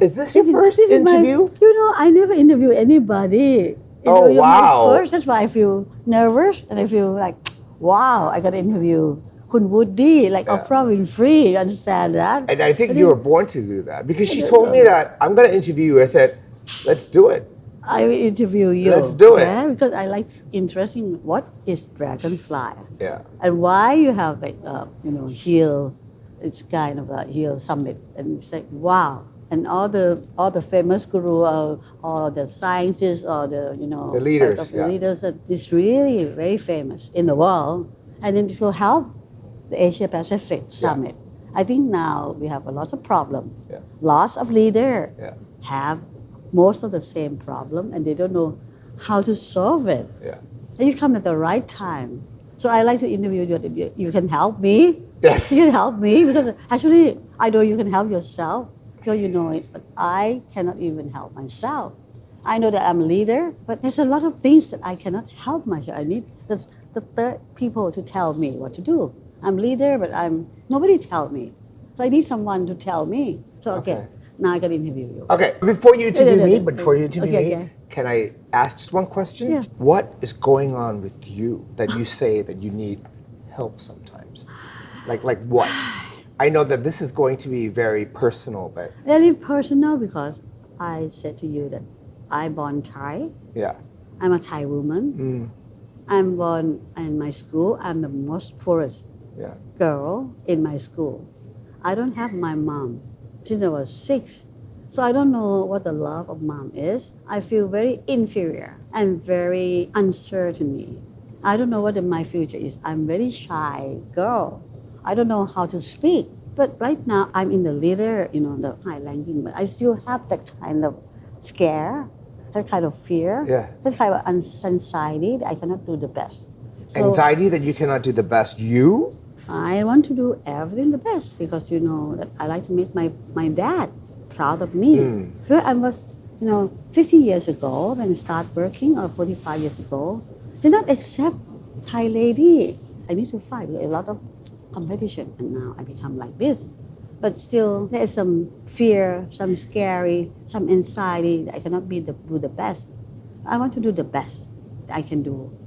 Is this your first interview? I never interview anybody. You're my first. That's why I feel nervous and I feel like, wow, I got to interview Kun Woody, like Oprah Winfrey. You understand that? And I think you were born to do that because she told me that I'm going to interview you. I said, let's do it. I will interview you. Let's do it. Yeah, because I like interesting. What is Dragonfly? Yeah. And why you have like heel? It's kind of a heel summit, and it's like wow. And all the famous guru, or the scientists, or the the leaders, the leaders, it's really very famous in the world, and then it will help the Asia Pacific Summit. I think now we have a lot of problems. Lots of leaders have most of the same problem, and they don't know how to solve it. And you come at the right time. So I like to interview you. You can help me. Yes. You can help me because actually I know you can help yourself. Because you know it, but I cannot even help myself. I know that I'm a leader, but there's a lot of things that I cannot help myself. I need the third people to tell me what to do. I'm leader, but nobody tell me. So I need someone to tell me. So okay. Now I can interview you. Okay, before you interview me, can I ask just one question? Yeah. What is going on with you that you say that you need help sometimes? Like what? I know that this is going to be very personal, but... Very personal because I said to you that I'm born Thai. Yeah. I'm a Thai woman. I'm born in my school. I'm the most poorest girl in my school. I don't have my mom since I was 6. So I don't know what the love of mom is. I feel very inferior and very uncertain. I don't know what my future is. I'm very shy girl. I don't know how to speak. But right now, I'm in the leader, the high ranking, but I still have that kind of scare, that kind of fear, that kind of anxiety that I cannot do the best. So, anxiety that you cannot do the best, you? I want to do everything the best because that I like to make my dad proud of me. I was, 50 years ago when I started working, or 45 years ago, did not accept Thai lady. I need to fight a lot of competition, and now I become like this. But still, there is some fear, some scary, some anxiety that I cannot do the best. I want to do the best that I can do.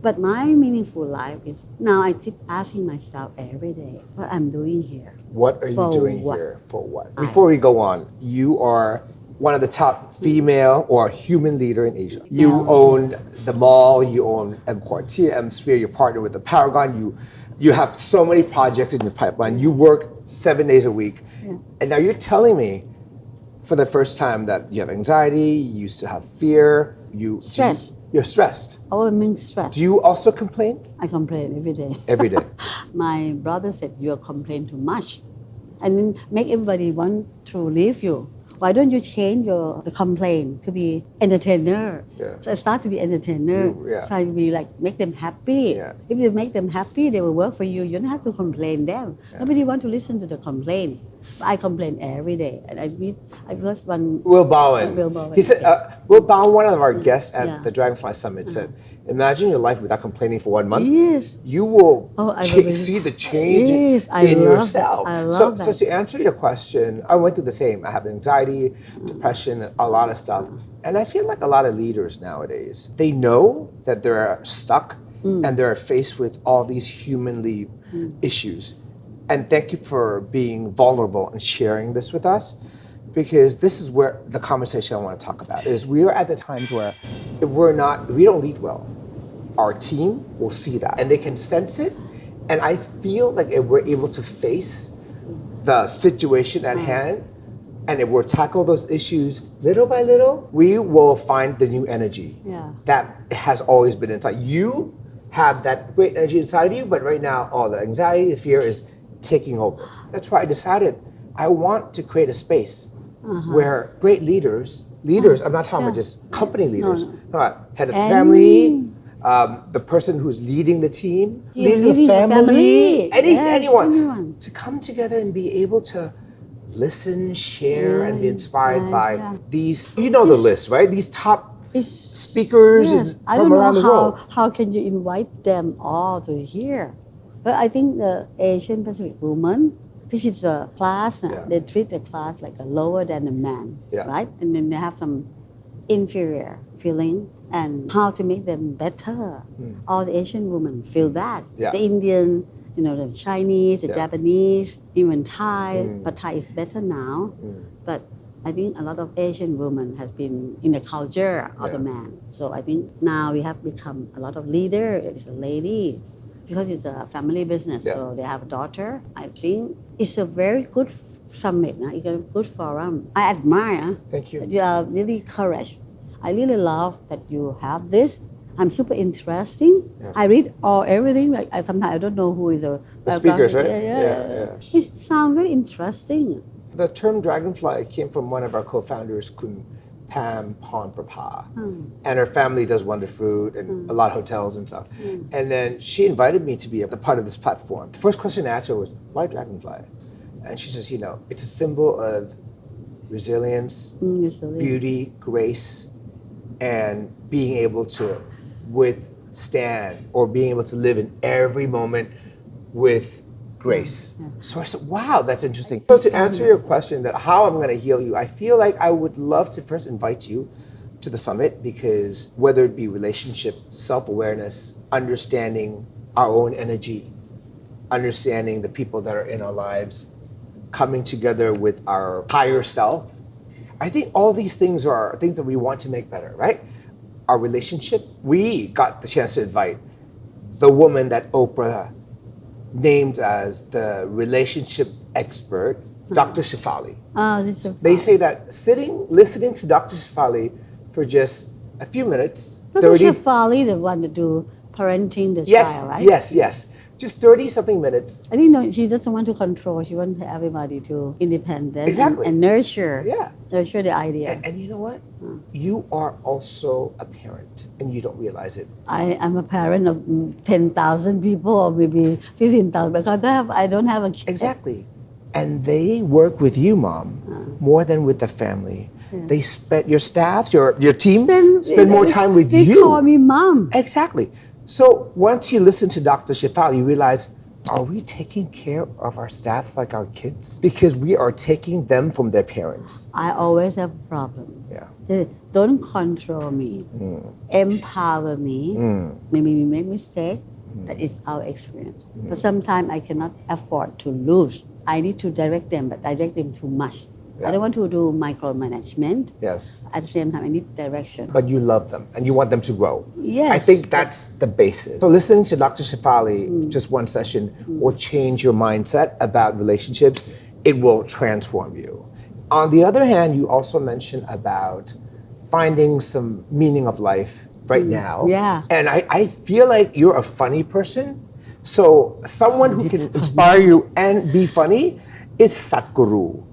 But my meaningful life is now I keep asking myself every day what I'm doing here. What are you doing here for what? Before we go on, you are one of the top female or human leader in Asia. You own the mall, you own M Quartier, M Sphere, you partner with the Paragon, you have so many projects in your pipeline. You work 7 days a week. And now you're telling me for the first time that you have anxiety, you used to have fear, Stress. You're stressed. Oh, I mean stress. Do you also complain? I complain every day. Every day. My brother said you complain too much and make everybody want to leave you. Why don't you change the complaint to be entertainer? So I start to be entertainer. Try to be like make them happy. If you make them happy, they will work for you. You don't have to complain them. Nobody want to listen to the complaint. But I complain every day, and I was one. Will Bowen. He said, Will Bowen, one of our guests at the Dragonfly Summit, said, imagine your life without complaining for 1 month. Yes. You will see the change in yourself. So to answer your question, I went through the same. I have anxiety, depression, a lot of stuff. And I feel like a lot of leaders nowadays, they know that they're stuck and they're faced with all these humanly issues. And thank you for being vulnerable and sharing this with us. Because this is where the conversation I want to talk about is we are at the times where if we don't lead well. Our team will see that and they can sense it. And I feel like if we're able to face the situation at hand and if we'll tackle those issues little by little, we will find the new energy that has always been inside. You have that great energy inside of you, but right now all the anxiety, the fear is taking over. That's why I decided I want to create a space where great leaders, I'm not talking about just company leaders, head of family, the person who's leading the team, leading the family, anyone, to come together and be able to listen, share, and be inspired by these, the list, right? These top speakers from around the world. How can you invite them all to here? But I think the Asian Pacific women Which is a class, they treat the class like a lower than a man, right? And then they have some inferior feeling and how to make them better. All the Asian women feel that. The Indian, the Chinese, the Japanese, even Thai, but Thai is better now. But I think a lot of Asian women has been in the culture of the man. So I think now we have become a lot of leader. It's a lady because it's a family business. So they have a daughter. I think it's a very good summit. It's a good forum. I admire. Thank you. You are really courage. I really love that you have this. I'm super interesting. I read everything. Like sometimes I don't know who is the speakers, right? It sounds very interesting. The term dragonfly came from one of our co-founders, Kun Pam Ponprapa. And her family does Wonder Fruit and a lot of hotels and stuff. And then she invited me to be a part of this platform. The first question I asked her was, why dragonfly? And she says, it's a symbol of resilience, beauty, grace, and being able to withstand or being able to live in every moment with grace. So I said, wow, that's interesting. So to answer your question that how I'm going to heal you, I feel like I would love to first invite you to the summit because whether it be relationship, self-awareness, understanding our own energy, understanding the people that are in our lives, coming together with our higher self, I think all these things are things that we want to make better, right? Our relationship, we got the chance to invite the woman that Oprah named as the relationship expert, Dr. Shefali. They say that listening to Dr. Shefali for just a few minutes. Dr. Shefali, the one to do parenting the child, right? Yes. Just 30-something minutes. I think she doesn't want to control. She wants everybody to independent and nurture the idea. And you know what? You are also a parent, and you don't realize it. I am a parent of 10,000 people, or maybe 15,000, because I don't have a kid. Exactly. And they work with you, Mom, more than with the family. They spend your staff, your team, spend more time with you. They call me Mom. Exactly. So once you listen to Dr. Shefali, you realize, are we taking care of our staff like our kids? Because we are taking them from their parents. I always have a problem. Don't control me. Empower me. Maybe we make mistake. That is our experience. But sometimes I cannot afford to lose. I need to direct them, but direct them too much. I don't want to do micromanagement. Yes. At the same time, I need direction. But you love them and you want them to grow. Yes. I think that's the basis. So listening to Dr. Shefali, just one session, will change your mindset about relationships. It will transform you. On the other hand, you also mentioned about finding some meaning of life right now. Yeah. And I feel like you're a funny person. So someone who can inspire you and be funny is Satguru.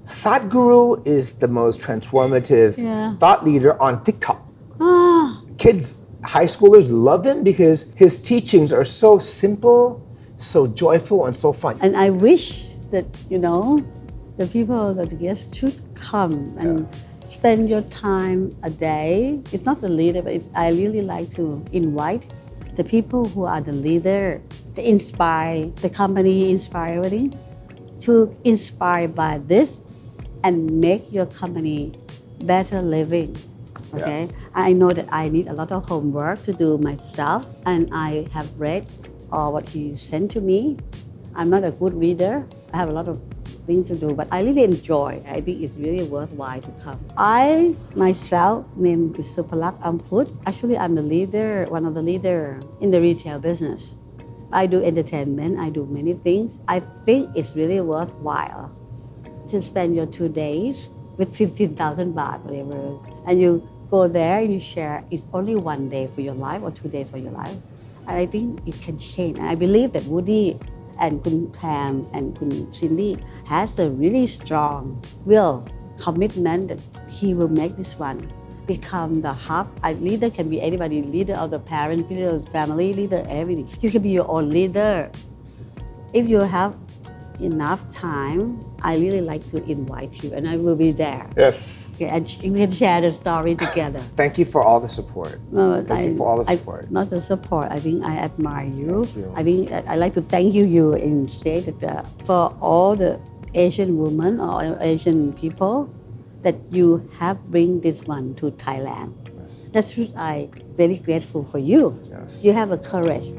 Sadhguru is the most transformative thought leader on TikTok. Kids, high schoolers love him because his teachings are so simple, so joyful, and so fun. And I wish that, the people, the guests should come and spend your time a day. It's not the leader, but I really like to invite the people who are the leader, to inspire the company, inspire everything, to inspire by this and make your company better living, okay? I know that I need a lot of homework to do myself, and I have read all what he sent to me. I'm not a good reader. I have a lot of things to do, but I really enjoy. I think it's really worthwhile to come. I, myself, named Supalak Amput. Actually, I'm the leader, one of the leaders in the retail business. I do entertainment, I do many things. I think it's really worthwhile to spend your 2 days with 15,000 baht, whatever. And you go there and you share, it's only 1 day for your life or 2 days for your life. And I think it can change. And I believe that Woody and Kun Pam and Kun Cindy has a really strong will, commitment that he will make this one become the hub. A leader can be anybody, leader of the parent, leader of the family, leader everything. You can be your own leader. If you have enough time, I really like to invite you, and I will be there. Yes. Okay, and we can share the story together. Thank you for all the support. Thank you for all the support. Not the support. I think I admire you. Thank you. I think I like to thank you instead for all the Asian women or Asian people that you have bring this one to Thailand. Yes. That's what I very grateful for you. Yes. You have a courage.